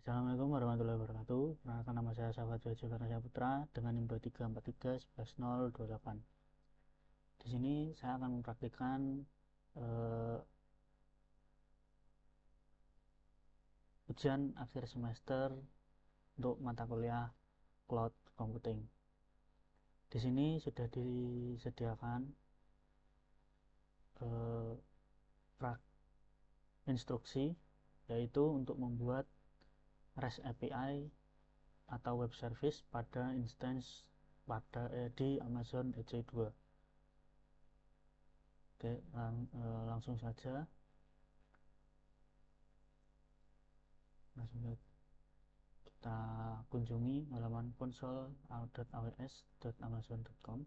Assalamualaikum warahmatullahi wabarakatuh. Perkenalkan, nama saya Sahabat Jojo Karnasya Putra dengan NIM 2343111028. Di sini saya akan mempraktikkan ujian akhir semester untuk mata kuliah Cloud Computing. Di sini sudah disediakan instruksi, yaitu untuk membuat REST API atau web service pada instance di Amazon EC2. Oke, langsung saja kita kunjungi halaman console.aws.amazon.com.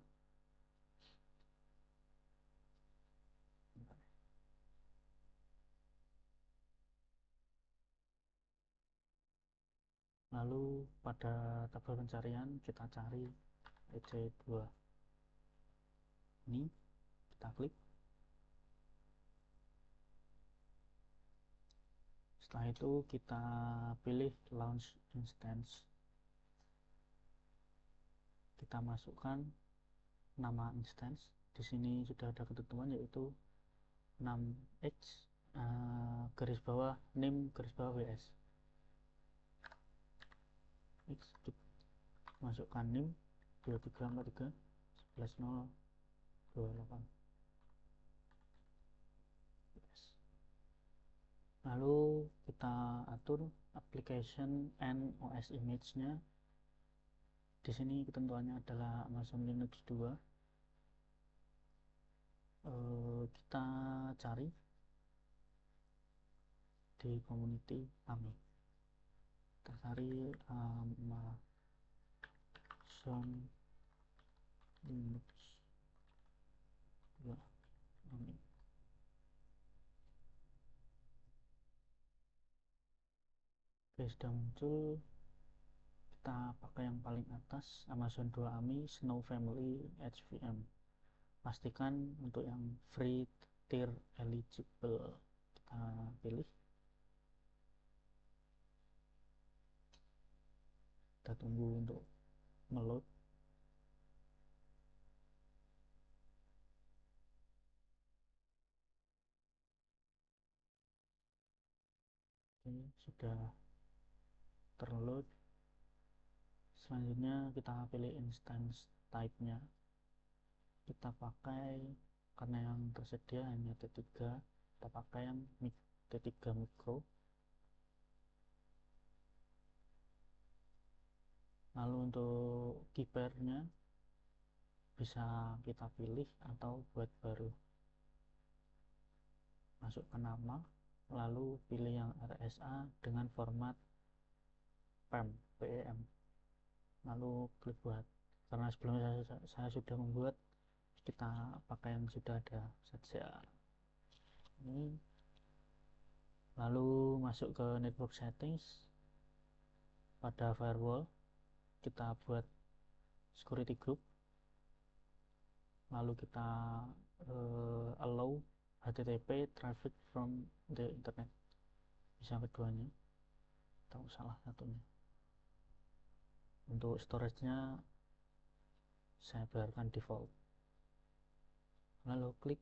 Lalu pada tabel pencarian kita cari EC2 ini, kita klik. Setelah itu kita pilih launch instance, kita masukkan nama instance. Di sini sudah ada ketentuan, yaitu 6x garis bawah nim garis bawah ws. Masukkan nim 2343111028. Lalu kita atur application and OS image-nya. Di sini ketentuannya adalah Amazon Linux 2. Kita cari di community AMI. Kita cari Amazon Linux 2 AMI. Oke, sudah muncul. Kita pakai yang paling atas, Amazon 2 AMI Snow Family HVM. Pastikan untuk yang free tier eligible, kita pilih. Kita tunggu untuk meload. Oke, sudah terload. Selanjutnya kita pilih instance type-nya. Kita pakai, karena yang tersedia hanya T3, kita pakai yang T3 micro. Lalu untuk keypairnya bisa kita pilih atau buat baru. Masukkan nama, lalu pilih yang RSA dengan format PEM. Lalu klik buat. Karena sebelumnya saya sudah membuat, kita pakai yang sudah ada saja. Ini. Lalu masuk ke network settings. Pada firewall kita buat security group. Lalu kita allow HTTP traffic from the internet. Bisa keduanya atau salah satunya. Untuk storage-nya saya biarkan default. Lalu klik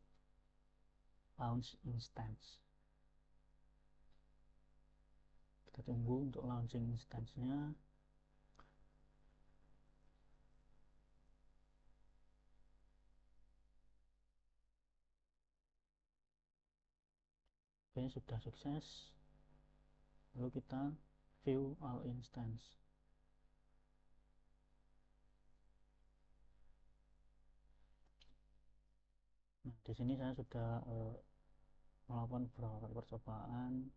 launch instance. Kita tunggu untuk launching instance-nya. Oke, sudah sukses. Lalu kita view all instance. Nah, di sini saya sudah melakukan beberapa percobaan.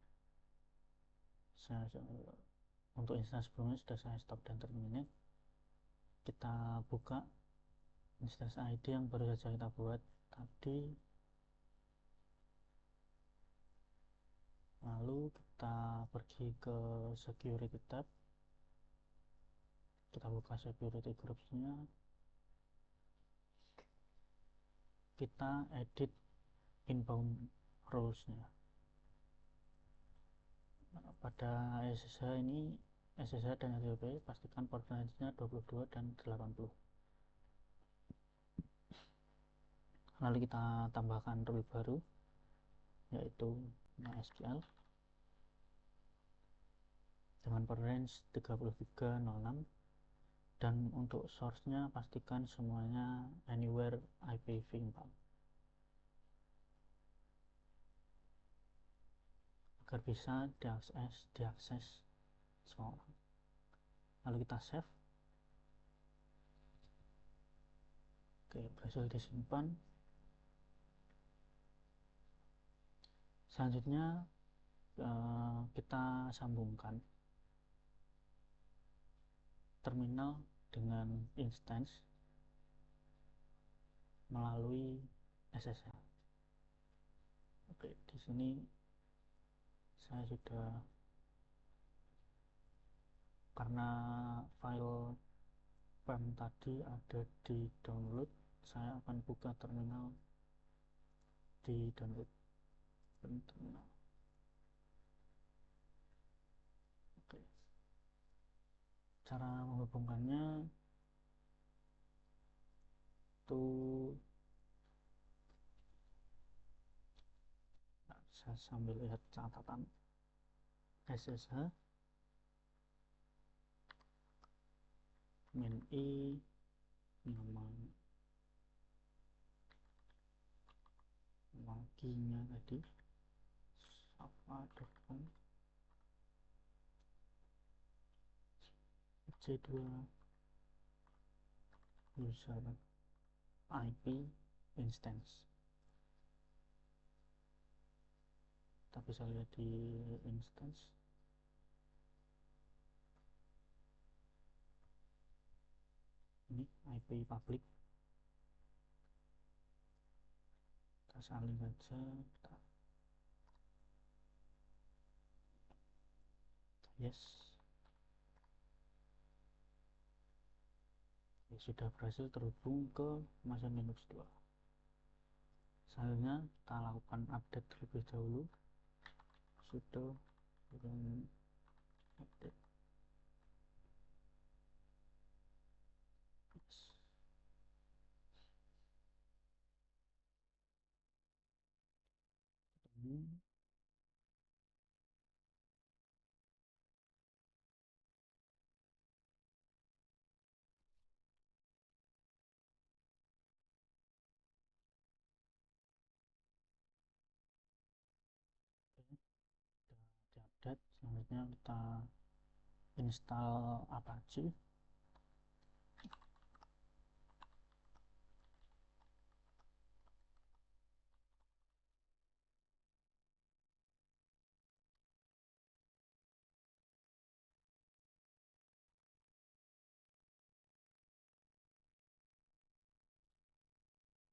Untuk instance sebelumnya sudah saya stop dan terminate. Kita buka instance ID yang baru saja kita buat tadi. Lalu kita pergi ke security tab. Kita buka security groups-nya. Kita edit inbound rules-nya. pada SSH ini, SSH dan HTTP pastikan port range-nya 22 dan 80. Lalu kita tambahkan rule baru, yaitu MySQL dengan port range 3306, dan untuk source-nya pastikan semuanya anywhere IPv4 agar bisa diakses semua orang. Lalu kita save. Oke, berhasil disimpan. Selanjutnya kita sambungkan terminal dengan instance melalui SSH. Oke, di sini saya sudah, karena file PEM tadi ada di download, saya akan buka terminal di download terminal. Oke, cara menghubungkannya itu saya sambil lihat catatan. SSH min i nama laginya tadi sapa.com c2 user IP instance. Kita bisa lihat di instance. Ini IP public. Kita salin saja. Yes. Ya, sudah berhasil terhubung ke Mason Linux 2. Selanjutnya kita lakukan update terlebih dahulu. Sudo update. Yes. Diupdate. Selanjutnya kita install Apache.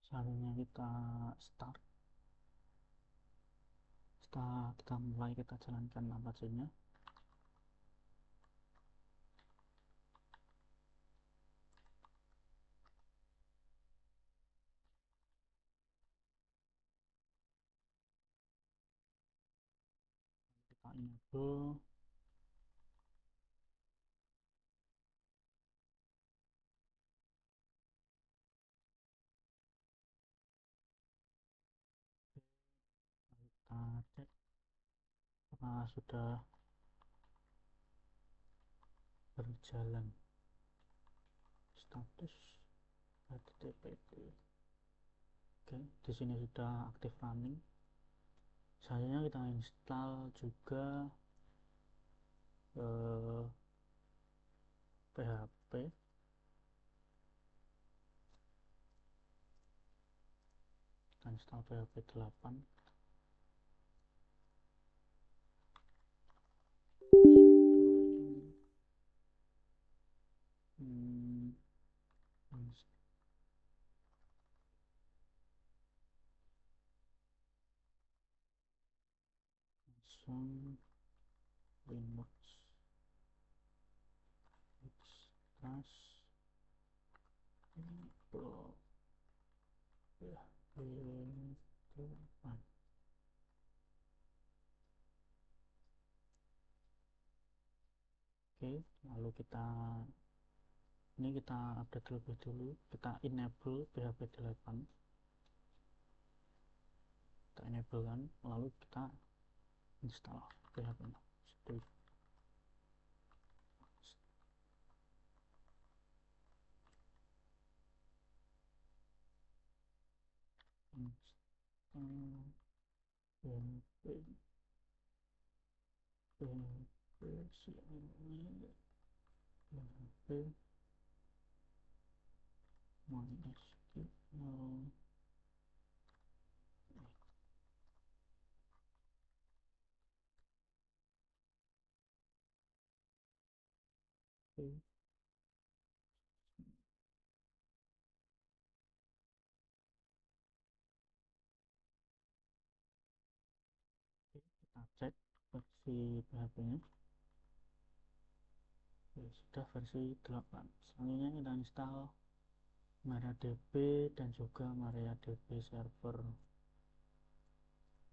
Selanjutnya kita start. Setelah kita mulai, kita jalankan Apache-nya. Kita enable. Kita cek apakah sudah berjalan. Status HTTP. Oke, di sini sudah aktif running. Selanjutnya kita install juga PHP. Kita install PHP 8. Linux extras enable PHP 8. Oke, lalu kita update terlebih dulu, kita enable PHP 8, kita enable kan, lalu kita install PHP nya. Kita cek versi PHP nya. Sudah versi 8. Selanjutnya kita install MariaDB dan juga MariaDB server.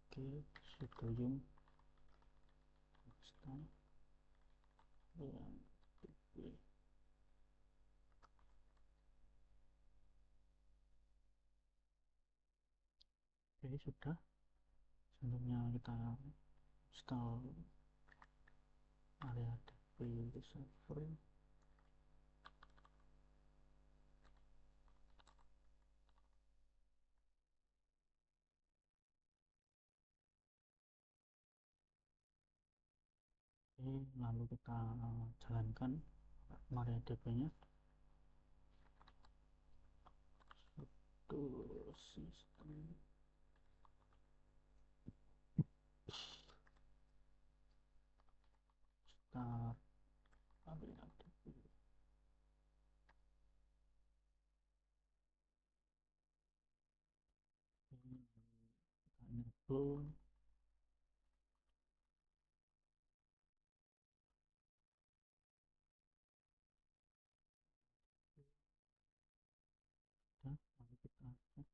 Oke, sudo yum install MariaDB. Oke, sudah. Selanjutnya kita install MariaDB server. Lalu kita jalankan MariaDB nya. Sudo system start MariaDB. Kita enable. Lalu kita cek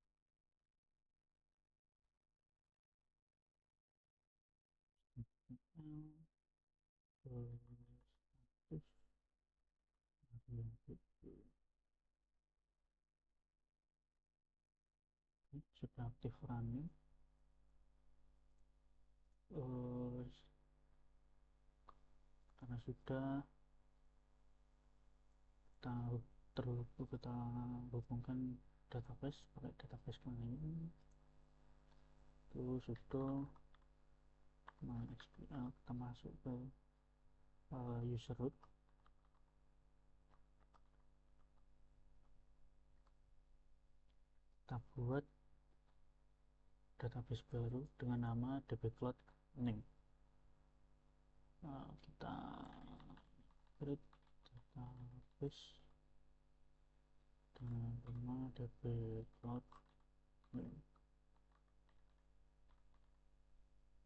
status MariaDB. Sudah aktif running. Karena sudah kita hubungkan database pakai database lain, itu sudo MySQL. Kita masuk ke user root, kita buat database baru dengan nama dbcloud name. Kita create database dengan nama dbcloud name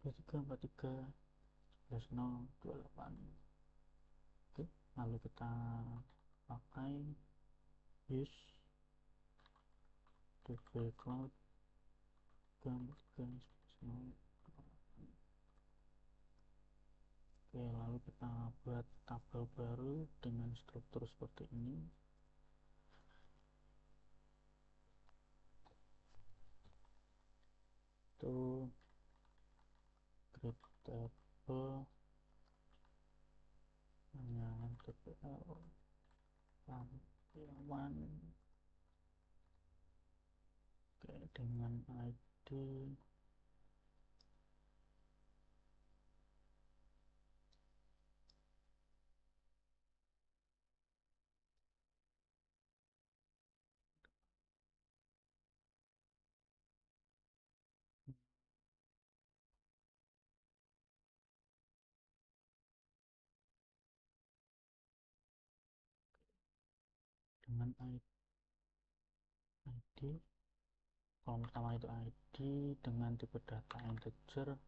2343/1028. Oke, lalu kita pakai use dbcloud 2343/1028. Oke, lalu kita buat tabel baru dengan struktur seperti ini. Itu create table dengan tpl tampilan, oke, dengan ID dengan ID kolom pertama itu ID dengan tipe data integer,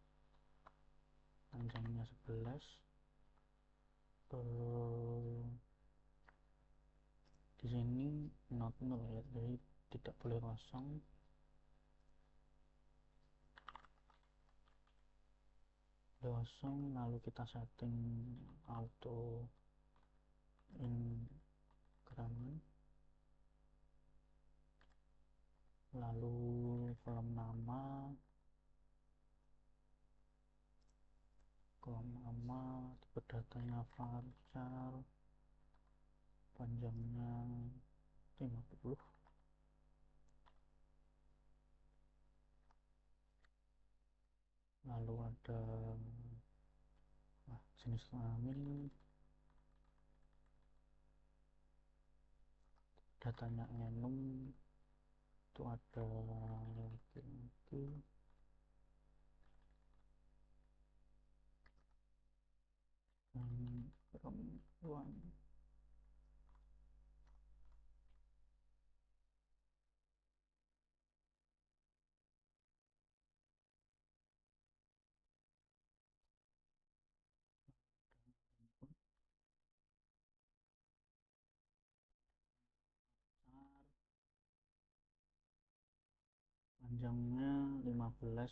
panjangnya 11. Di sini not null ya, jadi tidak boleh kosong. Lalu kita setting auto engramming, lalu kolom nama, tipe datanya varchar, panjangnya 50, lalu ada jenis kelamin, datanya enum, itu ada laki-laki, perempuan, panjangnya 15,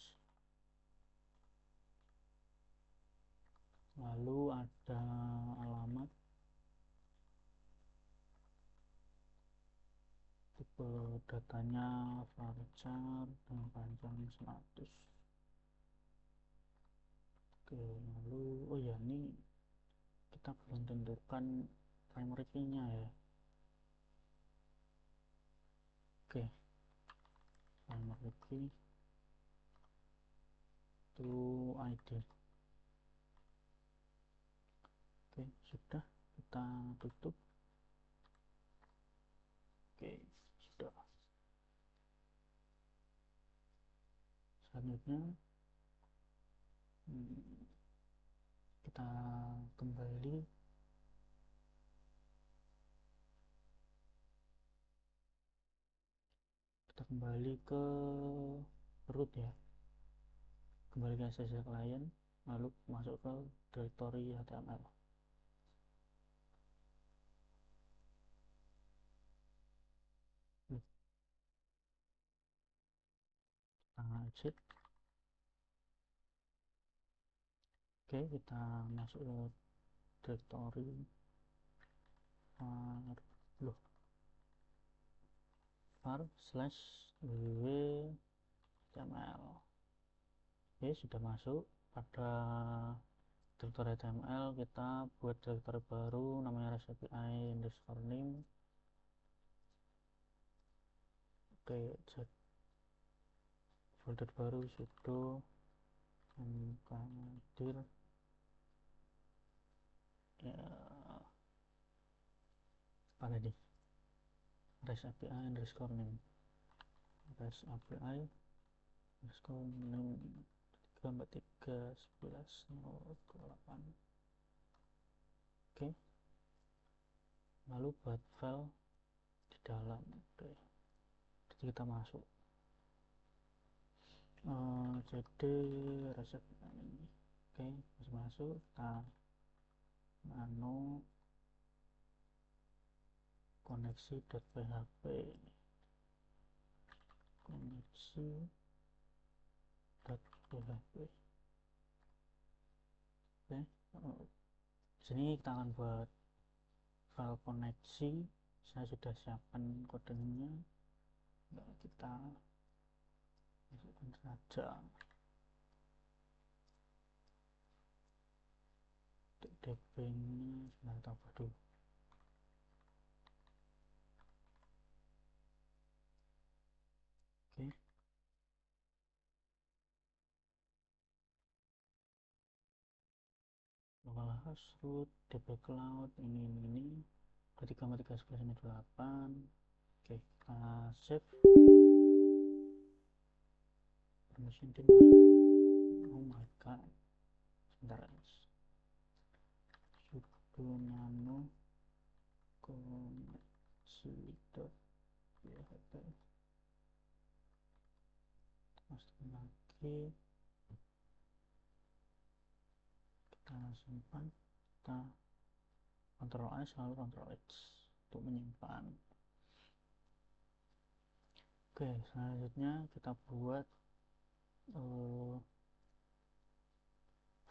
lalu ada alamat, tipe datanya varchar dengan panjang 100. Oke, lalu oh ya, ini kita belum tentukan primary key nya ya. Oke, primary key to ID. Oke, sudah, kita tutup. Oke, sudah. Selanjutnya kita kembali ke root ya, kembali ke SSL client, lalu masuk ke directory HTML. Exit. Oke, kita masuk ke directory var/www.html. Oke, sudah masuk. Pada directory HTML kita buat directory baru namanya REST API_name. Oke, folder baru sudo mkdir ya, apa tadi, REST API_name, REST API_name 343.11.028. Oke, lalu buat file di dalam. Oke, jadi kita masuk jadi resep ini. Oke, masuk, kita nano koneksi.php, oke, sini kita akan buat file koneksi. Saya sudah siapkan kodenya, kita masukkan saja db nya sebentar, tambah dulu. Oke, localhost root db cloud ini 23.11.28. Oke, kita save. Permission denied. Oh my god, sebentar, sudo nano koneksi.php, masukin lagi, kita simpan, kita Ctrl S lalu Ctrl X untuk menyimpan. Oke, selanjutnya kita buat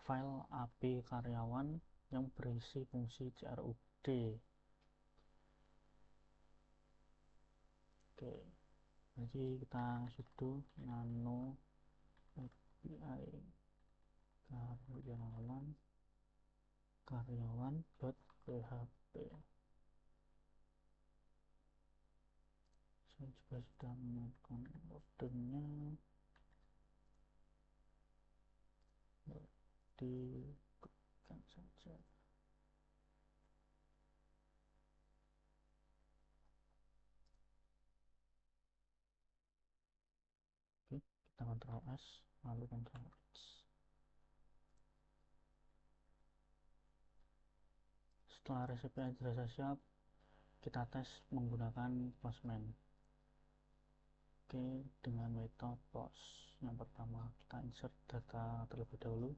file API karyawan yang berisi fungsi CRUD. Oke, jadi kita sudo nano API karyawan.php. Saya juga sudah menyiapkan ordernya diberikan saja. Oke, kita Ctrl S lalu Ctrl X. Setelah resep dirasa siap, kita tes menggunakan Postman. Oke, dengan metode post. Yang pertama kita insert data terlebih dahulu.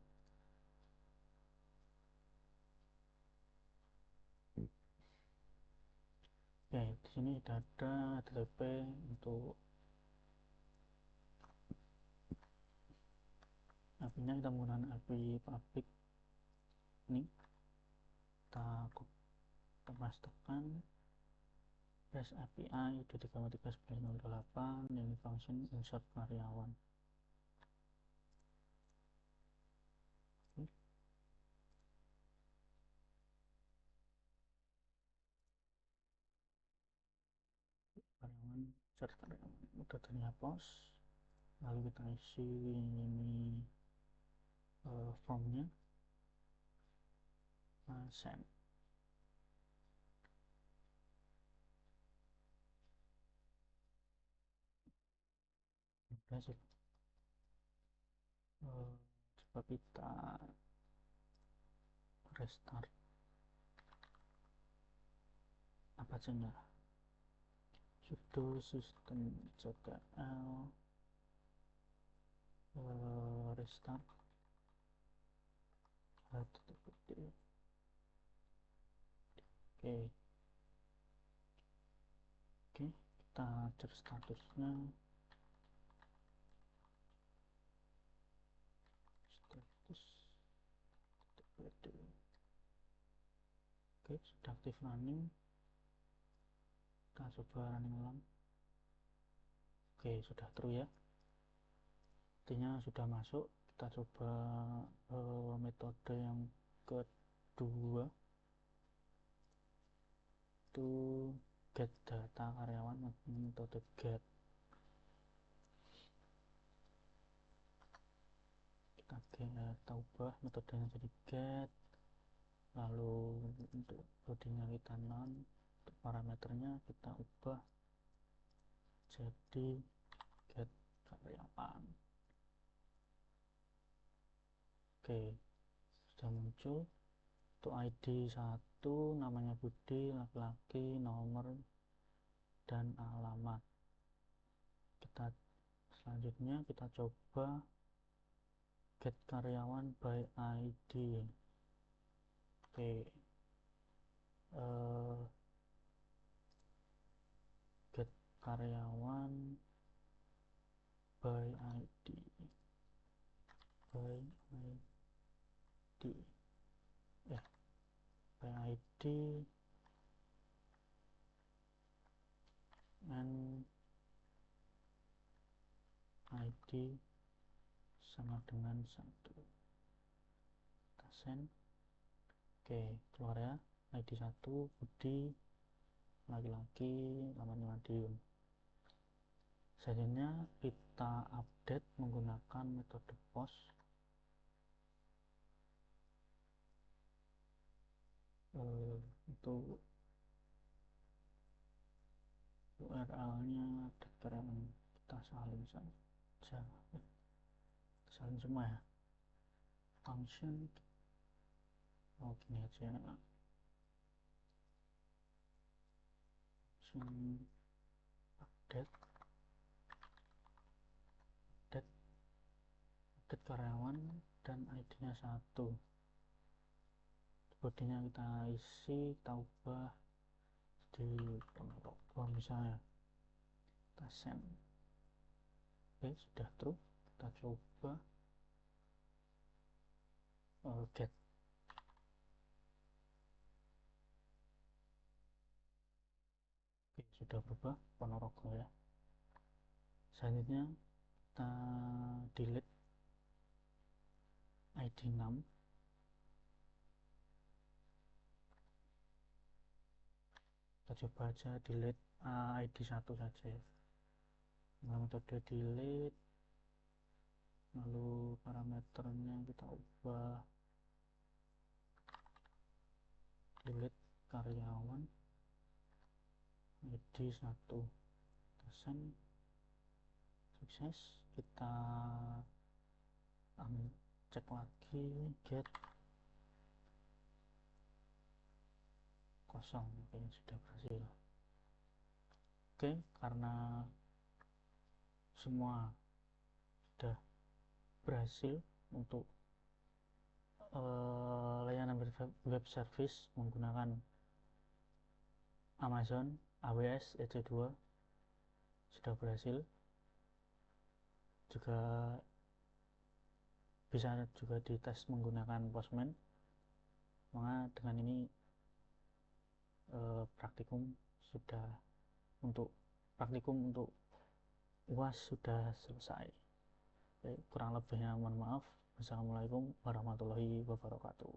Oke, di sini sudah ada HTTP untuk API-nya. Kita menggunakan API public ini. Kita pastikan REST API 233.908 ini function insert karyawan. Karyawan insert karyawan, datanya post, lalu kita isi ini formnya, send. Berhasil. Coba kita restart apa saja, sudo system.ctl restart http. Oke, kita cek statusnya. Status oke, sudah aktif running. Kita coba running ulang. Oke, sudah true ya, artinya sudah masuk. Kita coba metode yang kedua, itu get data karyawan, metode get. Kita ubah metodenya jadi get, lalu untuk bodinya kita non, untuk parameternya kita ubah jadi get karyawan. Oke, sudah muncul. Untuk ID 1 namanya Budi, laki-laki, nomor dan alamat. Selanjutnya kita coba get karyawan by ID. Oke, get karyawan by ID by ID and ID sama dengan 1. Kita send. Oke, keluar ya, ID 1 Budi, laki-laki, namanya Madiun. Selanjutnya kita update menggunakan metode post. Untuk URL-nya kita salin saja, salin semua ya, function. Gini aja, function update karyawan dan ID-nya 1. bodinya kita isi, kita ubah di logo misalnya, kita send. Oke, sudah true. Kita coba get. Oke, sudah berubah Ponorogo ya. Selanjutnya kita delete ID 6, kita coba aja delete ID 1 saja ya. Nah, metode delete, lalu parameternya kita ubah delete karyawan ID 1, send, sukses. Kita cek lagi get kosong, oke sudah berhasil. Oke, karena semua sudah berhasil untuk layanan web service menggunakan Amazon AWS EC2 sudah berhasil, juga bisa juga dites menggunakan Postman. Maka dengan ini praktikum untuk UAS sudah selesai. Kurang lebihnya mohon maaf. Wassalamualaikum warahmatullahi wabarakatuh.